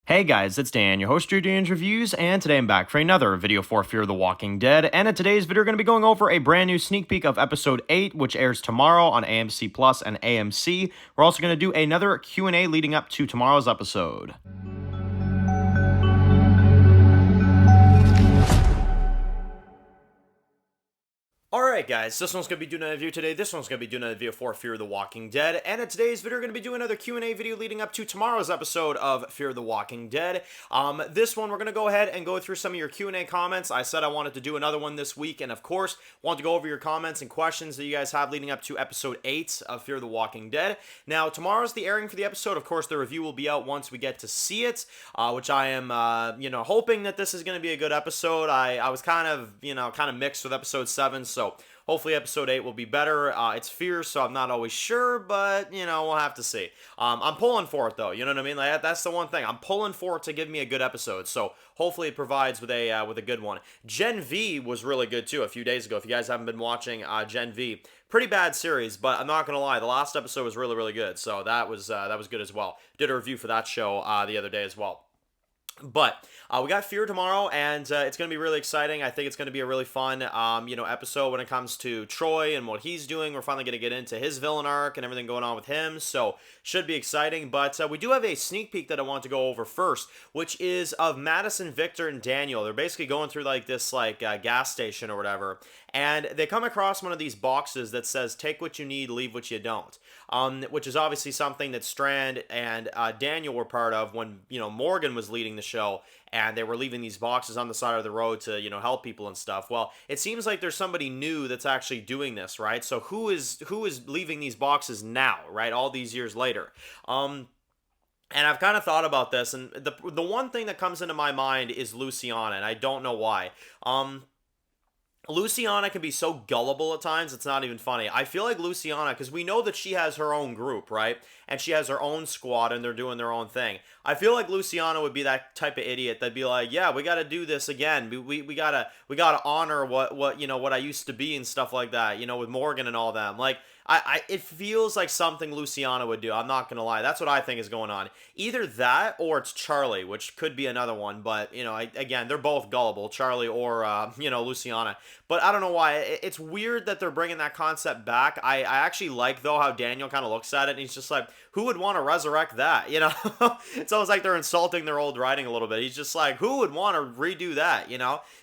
Hey guys, it's Dan, your host of Dan's Reviews, and today I'm back for another video for Fear the Walking Dead. And in today's video, we're going to be going over a brand new sneak peek of episode 8, which airs tomorrow on AMC Plus and AMC. We're also going to do another Q&A leading up to tomorrow's episode. Alright guys, this one's going to be doing another video today, this one's going to be doing another video for Fear the Walking Dead, and in today's video we're going to be doing another Q&A video leading up to tomorrow's episode of Fear the Walking Dead. This one we're going to go ahead and go through some of your Q&A comments. I said I wanted to do another one this week, and of course, want to go over your comments and questions that you guys have leading up to episode 8 of Fear the Walking Dead. Now, tomorrow's the airing for the episode. Of course, the review will be out once we get to see it, which I am, hoping that this is going to be a good episode. I was kind of mixed with episode 7, so hopefully episode 8 will be better. It's Fear, so I'm not always sure, but, we'll have to see. I'm pulling for it, though, you know what I mean? Like, that's the one thing. I'm pulling for it to give me a good episode, so hopefully it provides with a good one. Gen V was really good, too, a few days ago. If you guys haven't been watching Gen V, pretty bad series, but I'm not going to lie. The last episode was really, really good, so that was good as well. Did a review for that show the other day as well. But we got Fear tomorrow, and it's going to be really exciting. I think it's going to be a really fun, episode when it comes to Troy and what he's doing. We're finally going to get into his villain arc and everything going on with him, so should be exciting. But we do have a sneak peek that I want to go over first, which is of Madison, Victor, and Daniel. They're basically going through this gas station or whatever, and they come across one of these boxes that says, "Take what you need, leave what you don't," which is obviously something that Strand and Daniel were part of when, Morgan was leading the show, and they were leaving these boxes on the side of the road to, help people and stuff. Well, it seems like there's somebody new that's actually doing this, right? So who is leaving these boxes now, right? All these years later. And I've kind of thought about this, and the one thing that comes into my mind is Luciana, and I don't know why. Luciana can be so gullible at times, it's not even funny. I feel like Luciana, because we know that she has her own group, right? And she has her own squad, and they're doing their own thing. I feel like Luciana would be that type of idiot that'd be like, yeah, we gotta do this again. We gotta honor what I used to be and stuff like that, with Morgan and all them. Like, it feels like something Luciana would do. I'm not gonna lie. That's what I think is going on. Either that or it's Charlie, which could be another one. But again, they're both gullible, Charlie or Luciana. But I don't know why. It's weird that they're bringing that concept back. I actually like though how Daniel kind of looks at it, and he's just like, who would want to resurrect that? It's almost like they're insulting their old writing a little bit. He's just like, who would want to redo that?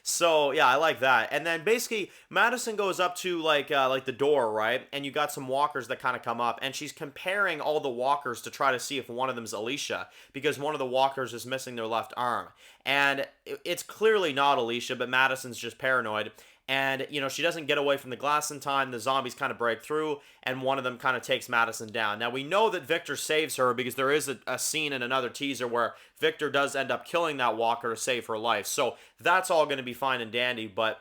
So yeah, I like that. And then basically Madison goes up to like the door, right? And you got some walkers that kind of come up, and she's comparing all the walkers to try to see if one of them's Alicia, because one of the walkers is missing their left arm. And it's clearly not Alicia, but Madison's just paranoid. And, she doesn't get away from the glass in time. The zombies kind of break through, and one of them kind of takes Madison down. Now, we know that Victor saves her because there is a scene in another teaser where Victor does end up killing that walker to save her life. So that's all going to be fine and dandy, but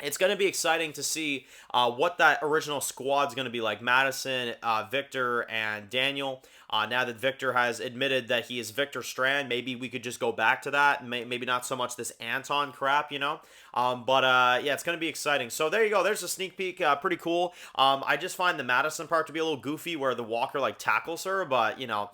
it's going to be exciting to see what that original squad's going to be like. Madison, Victor, and Daniel. Now that Victor has admitted that he is Victor Strand, maybe we could just go back to that. Maybe not so much this Anton crap, But yeah, it's going to be exciting. So there you go. There's a sneak peek. Pretty cool. I just find the Madison part to be a little goofy where the walker tackles her, but yeah,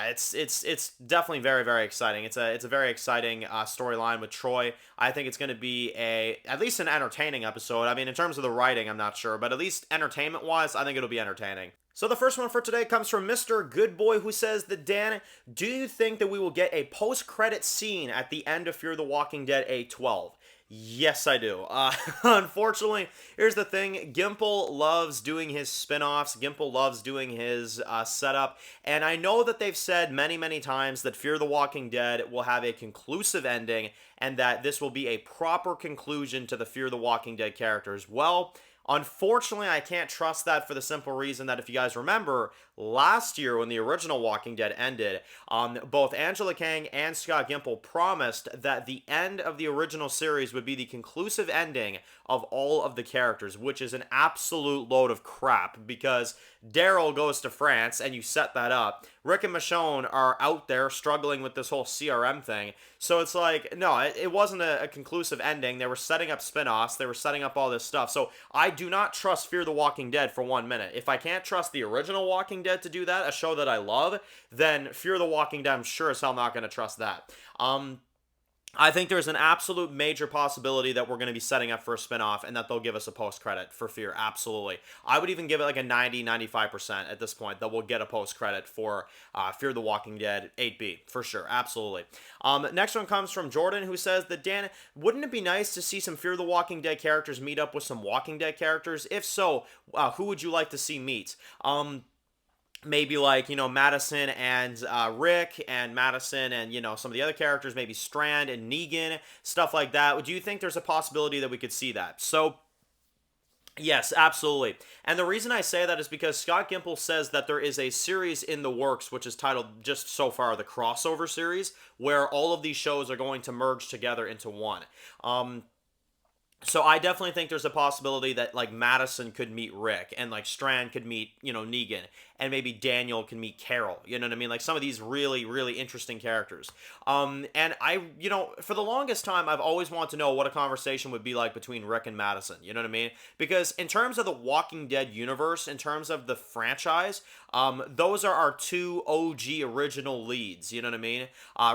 it's definitely very, very exciting. It's a very exciting storyline with Troy. I think it's going to be at least an entertaining episode. I mean, in terms of the writing, I'm not sure, but at least entertainment wise, I think it'll be entertaining. So the first one for today comes from Mr. Goodboy, who says that, Dan, do you think that we will get a post-credit scene at the end of Fear the Walking Dead 8-12? Yes, I do. Unfortunately, here's the thing. Gimple loves doing his spin-offs. Gimple loves doing his setup. And I know that they've said many, many times that Fear the Walking Dead will have a conclusive ending and that this will be a proper conclusion to the Fear the Walking Dead characters. Well, unfortunately, I can't trust that for the simple reason that if you guys remember, last year when the original Walking Dead ended, both Angela Kang and Scott Gimple promised that the end of the original series would be the conclusive ending of all of the characters, which is an absolute load of crap because Daryl goes to France and you set that up. Rick and Michonne are out there struggling with this whole CRM thing. So it's like, no, it wasn't a conclusive ending. They were setting up spin-offs. They were setting up all this stuff. So I do not trust Fear the Walking Dead for 1 minute. If I can't trust the original Walking Dead to do that, a show that I love, then Fear the Walking Dead, I'm sure as hell not going to trust that. I think there's an absolute major possibility that we're going to be setting up for a spinoff and that they'll give us a post-credit for Fear. Absolutely. I would even give it like a 90-95% at this point that we'll get a post-credit for Fear the Walking Dead 8B, for sure. Absolutely. Next one comes from Jordan, who says that, Dan, wouldn't it be nice to see some Fear the Walking Dead characters meet up with some Walking Dead characters? If so, who would you like to see meet? Maybe like, Madison and Rick, and Madison and, some of the other characters, maybe Strand and Negan, stuff like that. Do you think there's a possibility that we could see that? So, yes, absolutely. And the reason I say that is because Scott Gimple says that there is a series in the works, which is titled just so far the Crossover Series, where all of these shows are going to merge together into one. So I definitely think there's a possibility that like Madison could meet Rick, and like Strand could meet, Negan, and maybe Daniel can meet Carol. You know what I mean? Like some of these really, really interesting characters. And I, for the longest time, I've always wanted to know what a conversation would be like between Rick and Madison. You know what I mean? Because in terms of the Walking Dead universe, in terms of the franchise, those are our two OG original leads. You know what I mean?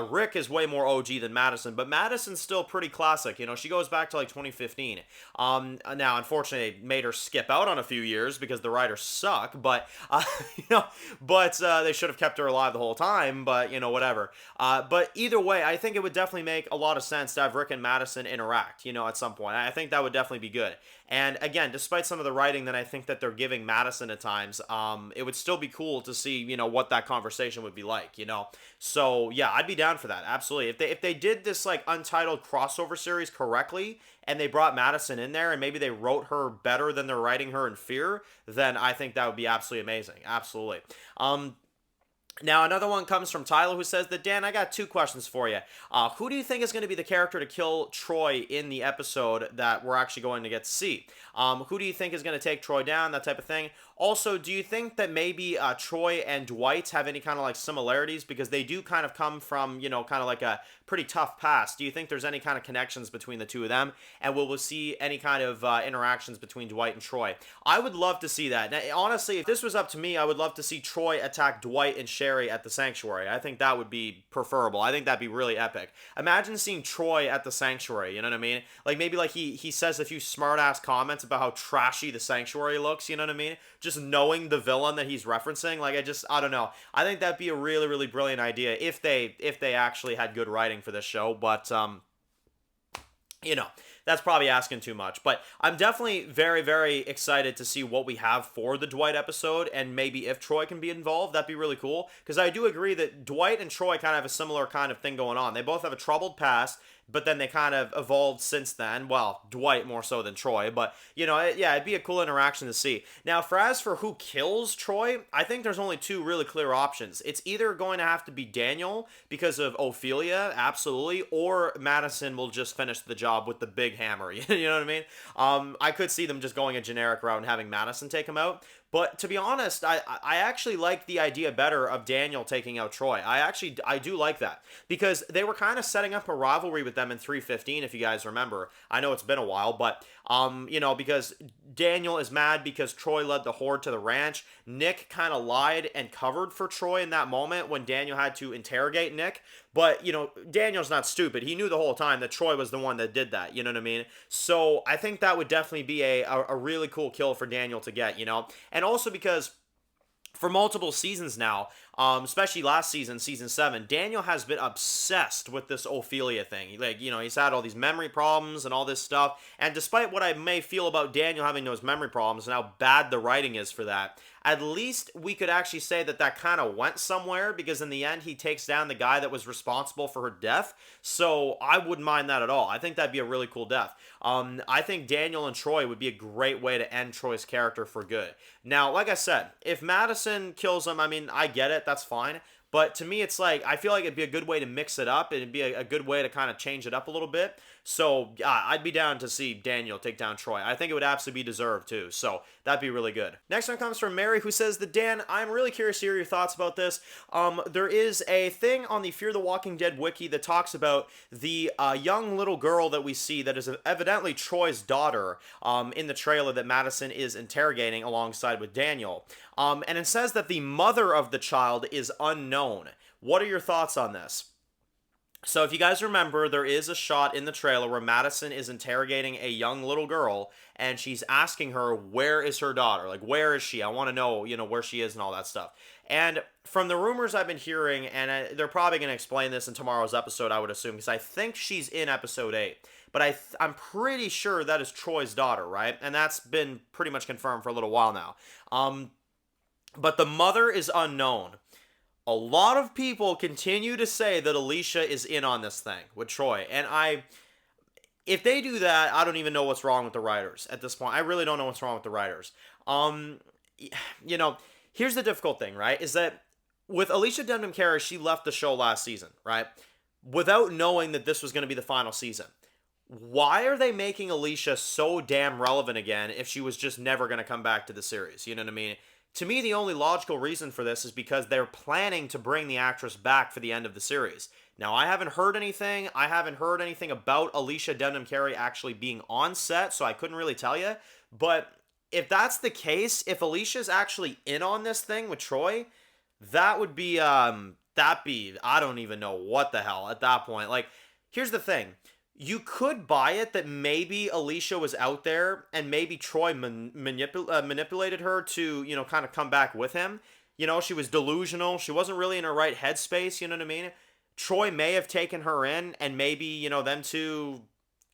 Rick is way more OG than Madison, but Madison's still pretty classic. She goes back to like 2015. Now, unfortunately, they made her skip out on a few years because the writers suck, but they should have kept her alive the whole time, but whatever. But either way, I think it would definitely make a lot of sense to have Rick and Madison interact, at some point. I think that would definitely be good. And again, despite some of the writing that I think that they're giving Madison at times, it would still be cool to see, what that conversation would be like, So yeah, I'd be down for that. Absolutely. If they did this like untitled crossover series correctly, and they brought Madison in there, and maybe they wrote her better than they're writing her in Fear, then I think that would be absolutely amazing. Absolutely. Now, another one comes from Tyler, who says that, Dan, I got two questions for you. Who do you think is going to be the character to kill Troy in the episode that we're actually going to get to see? Who do you think is going to take Troy down, that type of thing? Also, do you think that maybe Troy and Dwight have any kind of like similarities? Because they do kind of come from, kind of like a pretty tough past. Do you think there's any kind of connections between the two of them? And will we see any kind of interactions between Dwight and Troy? I would love to see that. Now, honestly, if this was up to me, I would love to see Troy attack Dwight and Sherry at the Sanctuary. I think that would be preferable. I think that'd be really epic. Imagine seeing Troy at the Sanctuary, you know what I mean? Like maybe like he says a few smart-ass comments about how trashy the Sanctuary looks, you know what I mean? Just knowing the villain that he's referencing, like I don't know. I think that'd be a really, really brilliant idea if they actually had good writing for this show, but that's probably asking too much. But I'm definitely very, very excited to see what we have for the Dwight episode, and maybe if Troy can be involved, that'd be really cool. Because I do agree that Dwight and Troy kind of have a similar kind of thing going on. They both have a troubled past, but then they kind of evolved since then. Well, Dwight more so than Troy, but, it'd be a cool interaction to see. Now, as for who kills Troy, I think there's only two really clear options. It's either going to have to be Daniel because of Ophelia, absolutely, or Madison will just finish the job with the big hammer, you know what I mean? I could see them just going a generic route and having Madison take him out. But to be honest, I actually like the idea better of Daniel taking out Troy. I do like that. Because they were kind of setting up a rivalry with them in 315, if you guys remember. I know it's been a while, but, because Daniel is mad because Troy led the horde to the ranch. Nick kind of lied and covered for Troy in that moment when Daniel had to interrogate Nick. But, Daniel's not stupid. He knew the whole time that Troy was the one that did that, you know what I mean? So I think that would definitely be a really cool kill for Daniel to get, And also because for multiple seasons now, especially last season, season 7, Daniel has been obsessed with this Ophelia thing. Like, he's had all these memory problems and all this stuff. And despite what I may feel about Daniel having those memory problems and how bad the writing is for that, at least we could actually say that kind of went somewhere, because in the end, he takes down the guy that was responsible for her death. So I wouldn't mind that at all. I think that'd be a really cool death. I think Daniel and Troy would be a great way to end Troy's character for good. Now, like I said, if Madison kills him, I mean, I get it. That's fine. But to me, it's like, I feel like it'd be a good way to mix it up. It'd be a good way to kind of change it up a little bit. So I'd be down to see Daniel take down Troy. I think it would absolutely be deserved too. So that'd be really good. Next one comes from Mary, who says that, Dan, I'm really curious to hear your thoughts about this. There is a thing on the Fear the Walking Dead wiki that talks about the young little girl that we see that is evidently Troy's daughter in the trailer that Madison is interrogating alongside with Daniel. And it says that the mother of the child is unknown. What are your thoughts on this? So if you guys remember, there is a shot in the trailer where Madison is interrogating a young little girl, and she's asking her, where is her daughter? Like, where is she? I want to know, where she is and all that stuff. And from the rumors I've been hearing, and they're probably going to explain this in tomorrow's episode, I would assume, because I think she's in episode 8. But I'm pretty sure that is Troy's daughter, right? And that's been pretty much confirmed for a little while now. But the mother is unknown. A lot of people continue to say that Alicia is in on this thing with Troy. And if they do that, I don't even know what's wrong with the writers at this point. I really don't know what's wrong with the writers. Here's the difficult thing, right? Is that with Alicia Denham Carey, she left the show last season, right? Without knowing that this was going to be the final season. Why are they making Alicia so damn relevant again if she was just never going to come back to the series? You know what I mean? To me, the only logical reason for this is because they're planning to bring the actress back for the end of the series. Now, I haven't heard anything. I haven't heard anything about Alicia Denham Carey actually being on set, so I couldn't really tell you. But if that's the case, if Alicia's actually in on this thing with Troy, that would be, I don't even know what the hell at that point. Like, here's the thing. You could buy it that maybe Alicia was out there and maybe Troy manipulated her to, kind of come back with him. She was delusional. She wasn't really in her right headspace, you know what I mean? Troy may have taken her in and maybe, them two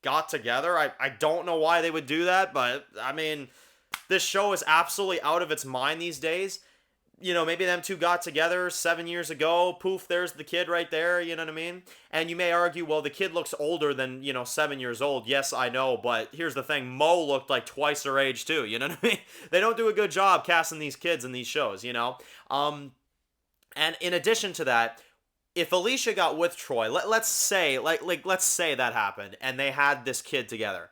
got together. I don't know why they would do that, but, I mean, this show is absolutely out of its mind these days. Maybe them two got together 7 years ago. Poof, there's the kid right there. You know what I mean? And you may argue, well, the kid looks older than, 7 years old. Yes, I know. But here's the thing. Mo looked like twice her age, too. You know what I mean? They don't do a good job casting these kids in these shows, And in addition to that, if Alicia got with Troy, let's say, let's say that happened and they had this kid together.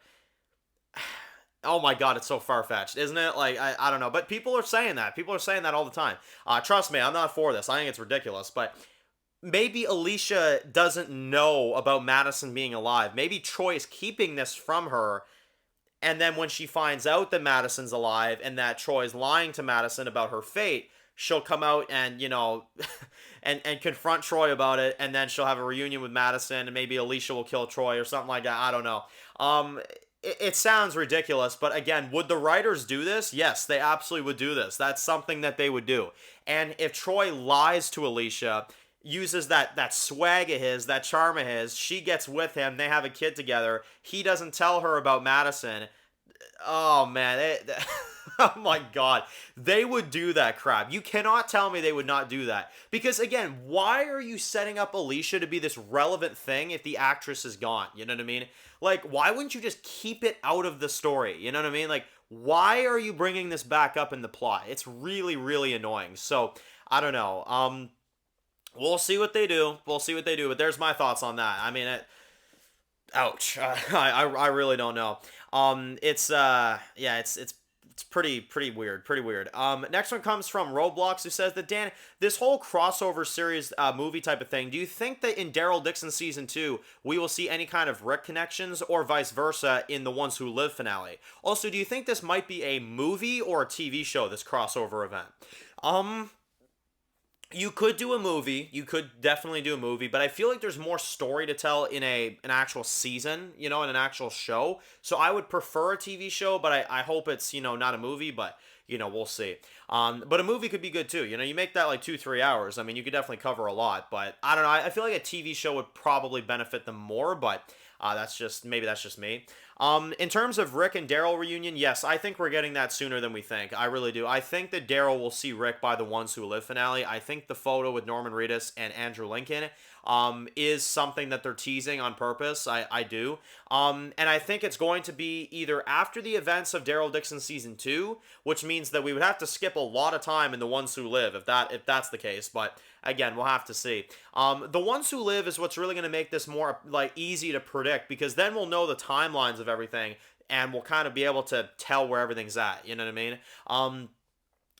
Oh my God, it's so far-fetched, isn't it? Like, I don't know. But people are saying that. People are saying that all the time. Trust me, I'm not for this. I think it's ridiculous. But maybe Alicia doesn't know about Madison being alive. Maybe Troy is keeping this from her. And then when she finds out that Madison's alive and that Troy is lying to Madison about her fate, she'll come out and, and confront Troy about it. And then she'll have a reunion with Madison. And maybe Alicia will kill Troy or something like that. I don't know. It sounds ridiculous, but again, would the writers do this? Yes, they absolutely would do this. That's something that they would do. And if Troy lies to Alicia, uses that swag of his, that charm of his, she gets with him, they have a kid together, he doesn't tell her about Madison. Oh, man. Oh, my God. They would do that crap. You cannot tell me they would not do that. Because, again, why are you setting up Alicia to be this relevant thing if the actress is gone? You know what I mean? Like, why wouldn't you just keep it out of the story? You know what I mean? Like, why are you bringing this back up in the plot? It's really, really annoying. So, I don't know. We'll see what they do. We'll see what they do. But there's my thoughts on that. I mean, ouch. I really don't know. It's pretty weird, Next one comes from Roblox, who says that, Dan, this whole crossover series movie type of thing, do you think that in Daryl Dixon season 2, we will see any kind of Rick connections or vice versa in the Ones Who Live finale? Also, do you think this might be a movie or a TV show, this crossover event? You could do a movie. You could definitely do a movie, but I feel like there's more story to tell in an actual season, in an actual show. So I would prefer a TV show, but I hope it's, not a movie, but, we'll see. But a movie could be good too. You make that like 2-3 hours. I mean, you could definitely cover a lot, but I don't know. I feel like a TV show would probably benefit them more, but that's just me. In terms of Rick and Daryl reunion, yes, I think we're getting that sooner than we think. I really do. I think that Daryl will see Rick by the Ones Who Live finale. I think the photo with Norman Reedus and Andrew Lincoln is something that they're teasing on purpose. I do. And I think it's going to be either after the events of Daryl Dixon season 2, which means that we would have to skip a a lot of time in The Ones Who Live, if that's the case. But again, we'll have to see. The Ones Who Live is what's really going to make this more like easy to predict, because then we'll know the timelines of everything and we'll kind of be able to tell where everything's at. You know what I mean?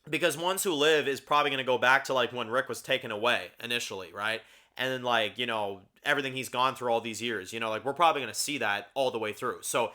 Because Ones Who Live is probably going to go back to like when Rick was taken away initially, right? And then, like, you know, everything he's gone through all these years, you know, like, we're probably going to see that all the way through. So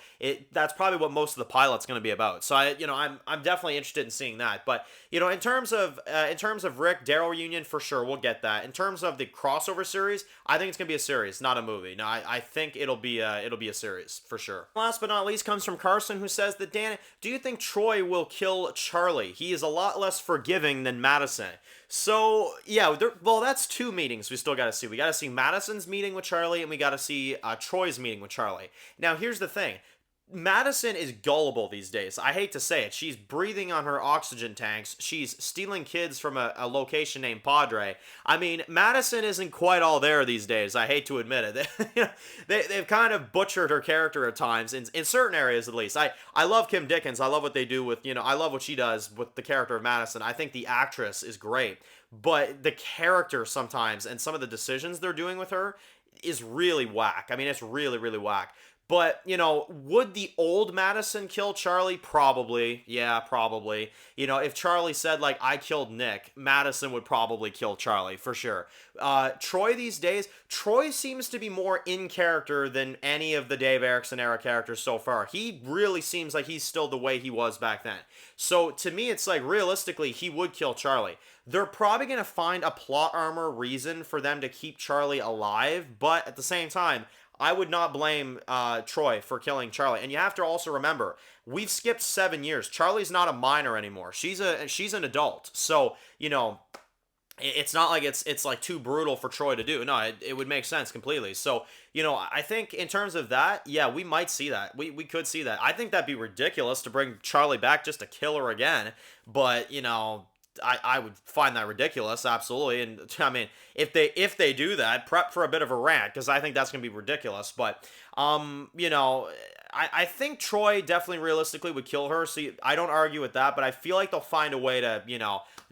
that's probably what most of the pilot's going to be about. So I'm definitely interested in seeing that. But, you know, in terms of Rick Daryl reunion, for sure we'll get that. In terms of the crossover series, I think it's going to be a series, not a movie. No, I think it'll be a series for sure. Last but not least comes from Carson, who says that, Dan, do you think Troy will kill Charlie? He is a lot less forgiving than Madison. So, yeah, well, that's two meetings we still got to see. We got to see Madison's meeting with Charlie, and we got to see Troy's meeting with Charlie. Now, here's the thing. Madison is gullible these days. I hate to say it. She's breathing on her oxygen tanks. She's stealing kids from a location named Padre. I mean, Madison isn't quite all there these days. I hate to admit it. They've kind of butchered her character at times, in certain areas at least. I love Kim Dickens. I love what they do with, I love what she does with the character of Madison. I think the actress is great. But the character sometimes, and some of the decisions they're doing with her, is really whack. I mean, it's really, really whack. But, would the old Madison kill Charlie? Probably. Yeah, probably. If Charlie said, like, I killed Nick, Madison would probably kill Charlie, for sure. Troy these days, Troy seems to be more in character than any of the Dave Erickson era characters so far. He really seems like he's still the way he was back then. So, to me, it's like, realistically, he would kill Charlie. They're probably going to find a plot armor reason for them to keep Charlie alive, but at the same time, I would not blame Troy for killing Charlie. And you have to also remember, we've skipped 7 years. Charlie's not a minor anymore. She's an adult. So, it's not like it's like too brutal for Troy to do. No, it would make sense completely. So, I think in terms of that, yeah, we might see that. We could see that. I think that'd be ridiculous to bring Charlie back just to kill her again. But, I would find that ridiculous, absolutely. And I mean, if they do that, prep for a bit of a rant, because I think that's gonna be ridiculous. But I think Troy definitely realistically would kill her. So I don't argue with that, but I feel like they'll find a way to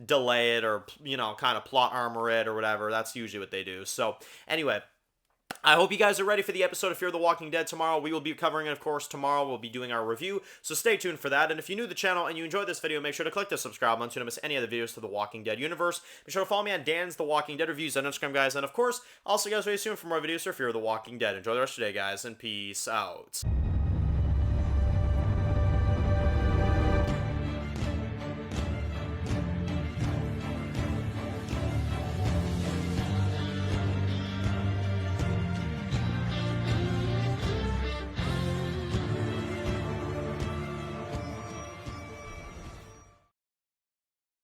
delay it, or kind of plot armor it or whatever. That's usually what they do. So anyway, I hope you guys are ready for the episode of Fear the Walking Dead tomorrow. We will be covering it, of course, tomorrow. We'll be doing our review, so stay tuned for that. And if you're new to the channel and you enjoyed this video, make sure to click the subscribe button so you don't miss any other videos to the Walking Dead universe. Be sure to follow me on Dan's The Walking Dead Reviews on Instagram, guys. And, of course, I'll see you guys very soon for more videos for Fear the Walking Dead. Enjoy the rest of your day, guys, and peace out.